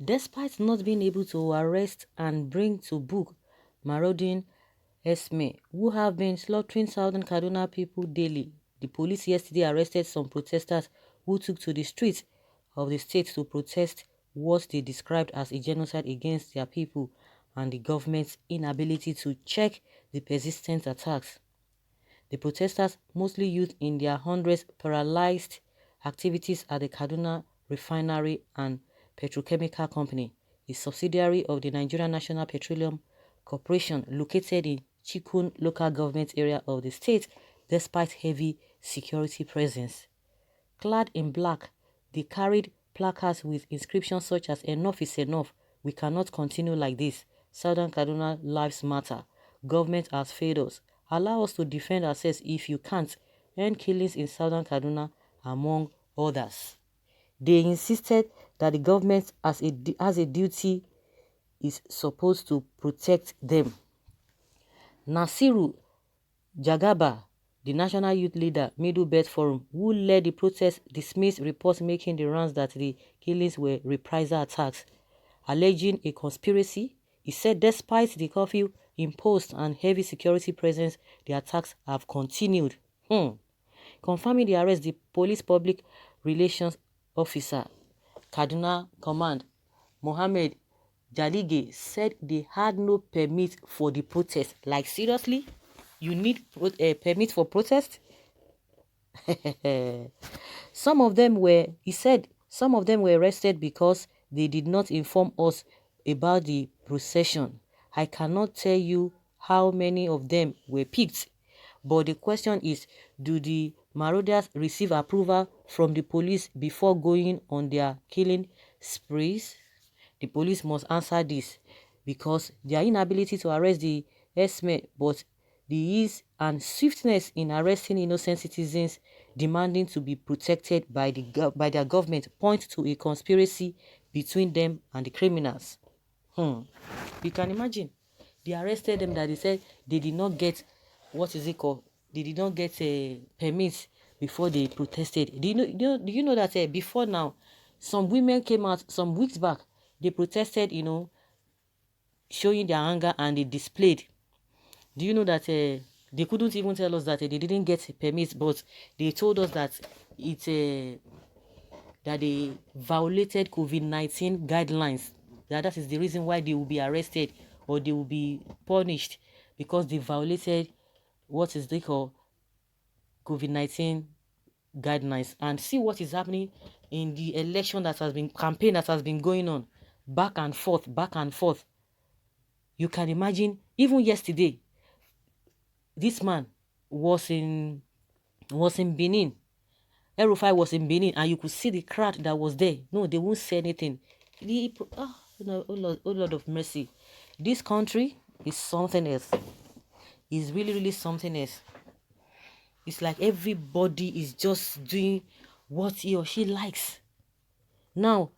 Despite not being able to arrest and bring to book Marauding Rđśmen, who have been slaughtering southern Kaduna people daily, the police yesterday arrested some protesters who took to the streets of the state to protest what they described as a genocide against their people and the government's inability to check the persistent attacks. The protesters, mostly youth in their hundreds, paralyzed activities at the Kaduna Refinery and Petrochemical Company, a subsidiary of the Nigerian National Petroleum Corporation located in Chikun local government area of the state, despite heavy security presence. Clad in black, they carried placards with inscriptions such as "Enough is enough, we cannot continue like this, Southern Kaduna lives matter, government has failed us, allow us to defend ourselves if you can't," end killings in Southern Kaduna, among others. They insisted that the government has a duty is supposed to protect them. Nasiru Jagaba, the national youth leader, Middle Belt Forum, who led the protest, dismissed reports making the rounds that the killings were reprisal attacks, alleging a conspiracy. He said despite the curfew imposed and heavy security presence, the attacks have continued. Confirming the arrest, the police public relations officer, Kaduna Command, Mohammed Jalige, said they had no permit for the protest. Like, seriously? You need a permit for protest? Some of them were, he said, some of them were arrested because they did not inform us about the procession. I cannot tell you how many of them were picked, but the question is, do the marauders receive approval from the police before going on their killing sprees? The police must answer this, because their inability to arrest the Rđśmen, but the ease and swiftness in arresting innocent citizens demanding to be protected by their government point to a conspiracy between them and the criminals. You can imagine, they arrested them that they said they did not get, what is it called? They did not get a permit before they protested. Do you know that before now, some women came out some weeks back, they protested, showing their anger, and they displayed. Do you know that they couldn't even tell us that they didn't get permits, but they told us that that they violated COVID-19 guidelines. That is the reason why they will be arrested or they will be punished, because they violated what is they call COVID-19 guidelines. And see what is happening in the election campaign that has been going on back and forth. You can imagine, even yesterday, this man was in Benin. El-Rufai was in Benin, and you could see the crowd that was there. No, they won't say anything. Oh Lord of mercy. This country is something else. It's really, really something else. It's like everybody is just doing what he or she likes. Now,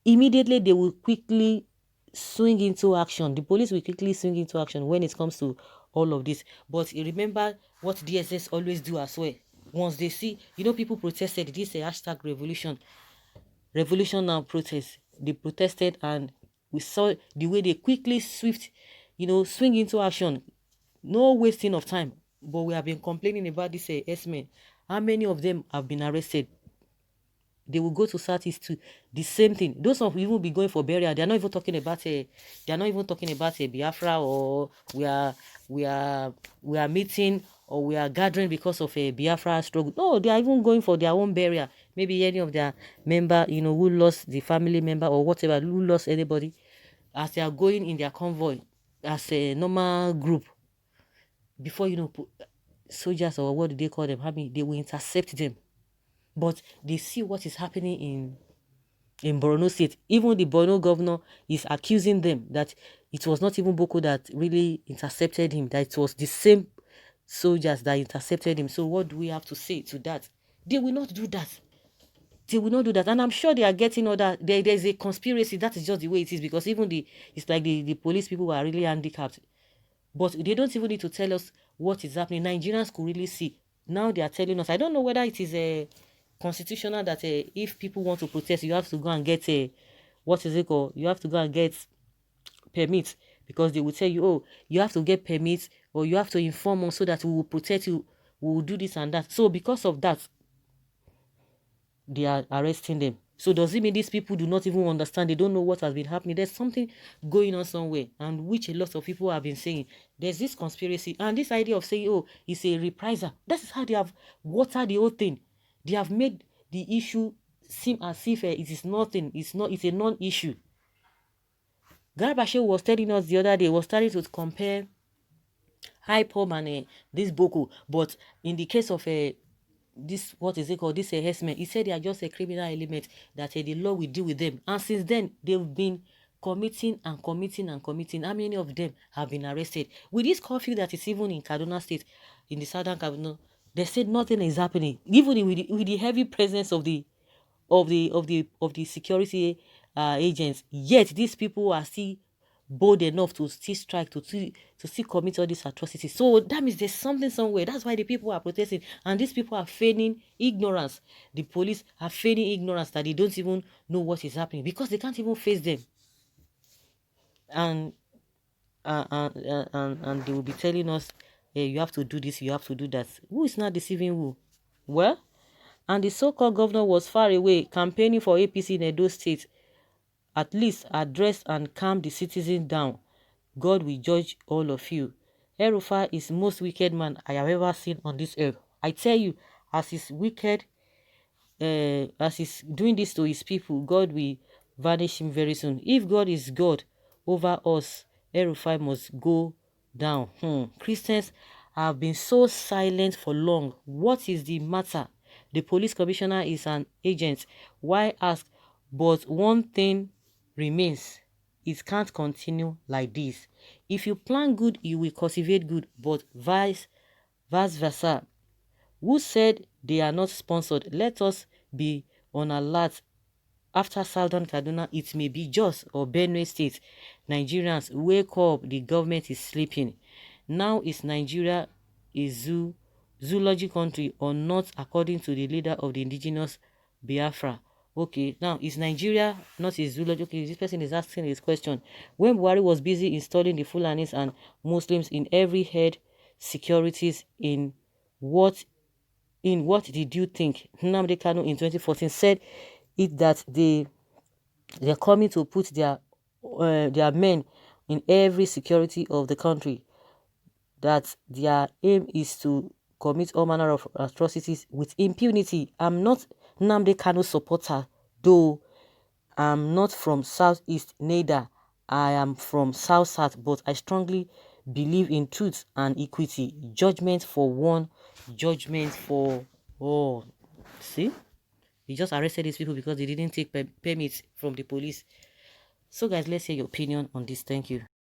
immediately they will quickly swing into action. The police will quickly swing into action when it comes to all of this. But remember what DSS always do as well. Once they see, people protested. This is a hashtag revolution now protest. They protested, and we saw the way they quickly swing into action. No wasting of time. But we have been complaining about this Rđśmen. How many of them have been arrested? They will go to Southeast too. The same thing. Those of you will be going for burial. They are not even talking about Biafra, or we are meeting, or we are gathering because of a Biafra struggle. No, they are even going for their own burial. Maybe any of their member, who lost the family member or whatever, who lost anybody, as they are going in their convoy as a normal group. Before soldiers, or what do they call them? They will intercept them. But they see what is happening in Borno State. Even the Borno governor is accusing them that it was not even Boko that really intercepted him, that it was the same soldiers that intercepted him. So what do we have to say to that? They will not do that. They will not do that. And I'm sure they are getting there's a conspiracy. That is just the way it is, because even it's like the police people are really handicapped. But they don't even need to tell us what is happening. Nigerians could really see. Now they are telling us. I don't know whether it is a constitutional that if people want to protest, you have to go and get what is it called? You have to go and get permits, because they will tell you, oh, you have to get permits, or you have to inform us so that we will protect you, we will do this and that. So because of that, they are arresting them. So does it mean these people do not even understand? They don't know what has been happening. There's something going on somewhere, and which a lot of people have been saying. There's this conspiracy and this idea of saying, oh, it's a reprisal. That is how they have watered the whole thing. They have made the issue seem as if it is nothing. It's not. It's a non-issue. Garbachev was telling us the other day, was starting to compare hypop and this Boko, but in the case of this, what is it called, this Rđśmen, he said they are just a criminal element, that the law will deal with them. And since then, they've been committing and committing and committing. How many of them have been arrested? With this curfew that is even in Kaduna State, in the southern Kaduna, they said nothing is happening. Even with the heavy presence of the security agents, yet these people are still bold enough to still strike, to still commit all these atrocities. So that means there's something somewhere. That's why the people are protesting, and these people are feigning ignorance. The police are feigning ignorance, that they don't even know what is happening, because they can't even face them. And and they will be telling us, hey, you have to do this, you have to do that. Who is not deceiving who? Well, and the so-called governor was far away campaigning for APC in Edo State. At least address and calm the citizens down. God will judge all of you. El-Rufai is the most wicked man I have ever seen on this earth. I tell you, as he's wicked, as he's doing this to his people, God will vanish him very soon. If God is God over us, El-Rufai must go down. Christians have been so silent for long. What is the matter? The police commissioner is an agent. Why ask? But one thing remains. It can't continue like this. If you plant good, you will cultivate good, but vice versa. Who said they are not sponsored? Let us be on alert. After Southern Kaduna, it may be Jos or Benue State. Nigerians, wake up. The government is sleeping. Now is Nigeria a zoology country or not, according to the leader of the indigenous Biafra? Okay, now is Nigeria not a zoology? Okay, this person is asking this question. When Buhari was busy installing the Fulanis and Muslims in every head securities, in what did you think? Nnamdi Kanu in 2014 said it that they're coming to put their men in every security of the country, that their aim is to commit all manner of atrocities with impunity. I'm not Nnamdi Kanu supporter, though I'm not from Southeast, neither I am from South, but I strongly believe in truth and equity. Judgment for one, judgment for all. See? They just arrested these people because they didn't take permits from the police. So guys, let's hear your opinion on this. Thank you.